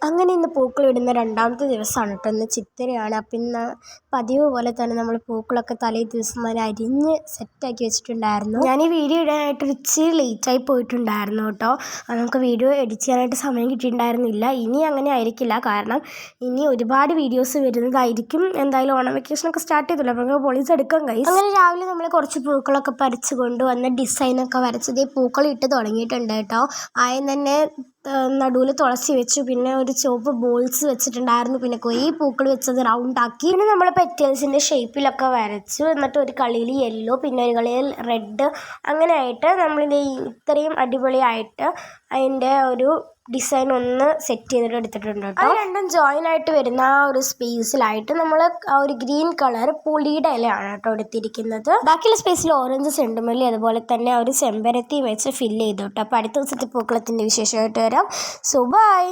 അങ്ങനെ ഇന്ന് പൂക്കളിടുന്ന രണ്ടാമത്തെ ദിവസമാണ് കേട്ടോ. ഇന്ന് ചിത്തിരയാണ്. അപ്പം ഇന്ന് പതിവ് പോലെ തന്നെ നമ്മൾ പൂക്കളൊക്കെ തലേ ദിവസം തന്നെ അരിഞ്ഞ് സെറ്റാക്കി വെച്ചിട്ടുണ്ടായിരുന്നു. ഞാൻ ഈ വീഡിയോ ഇടാനായിട്ട് ഇച്ചിരി ലേറ്റായി പോയിട്ടുണ്ടായിരുന്നു കേട്ടോ. നമുക്ക് വീഡിയോ എഡിറ്റ് ചെയ്യാനായിട്ട് സമയം കിട്ടിയിട്ടുണ്ടായിരുന്നില്ല. ഇനി അങ്ങനെ ആയിരിക്കില്ല, കാരണം ഇനി ഒരുപാട് വീഡിയോസ് വരുന്നതായിരിക്കും. എന്തായാലും ഓണം വെക്കേഷനൊക്കെ സ്റ്റാർട്ട് ചെയ്തല്ലോ, അപ്പോൾ നമുക്ക് പൊളിച്ച് എടുക്കാൻ കഴിയും. അങ്ങനെ രാവിലെ നമ്മൾ കുറച്ച് പൂക്കളൊക്കെ പറിച്ച് കൊണ്ടുവന്ന് ഡിസൈനൊക്കെ വരച്ചത് പൂക്കൾ ഇട്ട് തുടങ്ങിയിട്ടുണ്ട് കേട്ടോ. ആദ്യം തന്നെ നടുവിൽ തുളസി വെച്ചു, പിന്നെ ഒരു ചുവപ്പ് ബോൾസ് വെച്ചിട്ടുണ്ടായിരുന്നു, പിന്നെ കുറേ പൂക്കൾ വെച്ചത് റൗണ്ട് ആക്കി. പിന്നെ നമ്മൾ പെറ്റൽസിൻ്റെ ഷേപ്പിലൊക്കെ വരച്ചു. എന്നിട്ട് ഒരു കളിയിൽ യെല്ലോ, പിന്നെ ഒരു കളിയിൽ റെഡ്, അങ്ങനെ ആയിട്ട് നമ്മളിത് ഇത്രയും അടിപൊളിയായിട്ട് അതിൻ്റെ ഒരു ഡിസൈൻ ഒന്ന് സെറ്റ് ചെയ്തിട്ട് എടുത്തിട്ടുണ്ട് കേട്ടോ. അത് രണ്ടും ജോയിൻ ആയിട്ട് വരുന്ന ആ ഒരു സ്പേസിലായിട്ട് നമ്മൾ ആ ഒരു ഗ്രീൻ കളർ പുളിയുടെ ഇലയാണ് കേട്ടോ എടുത്തിരിക്കുന്നത്. ബാക്കിയുള്ള സ്പേസിൽ ഓറഞ്ച് ചെണ്ടുമല്ലി, അതുപോലെ തന്നെ ഒരു ചെമ്പരത്തി വെച്ച് ഫില്ല് ചെയ്തു കേട്ടോ. അപ്പോൾ അടുത്ത ദിവസത്തെ പൂക്കളത്തിൻ്റെ വിശേഷമായിട്ട് വരാം. So by.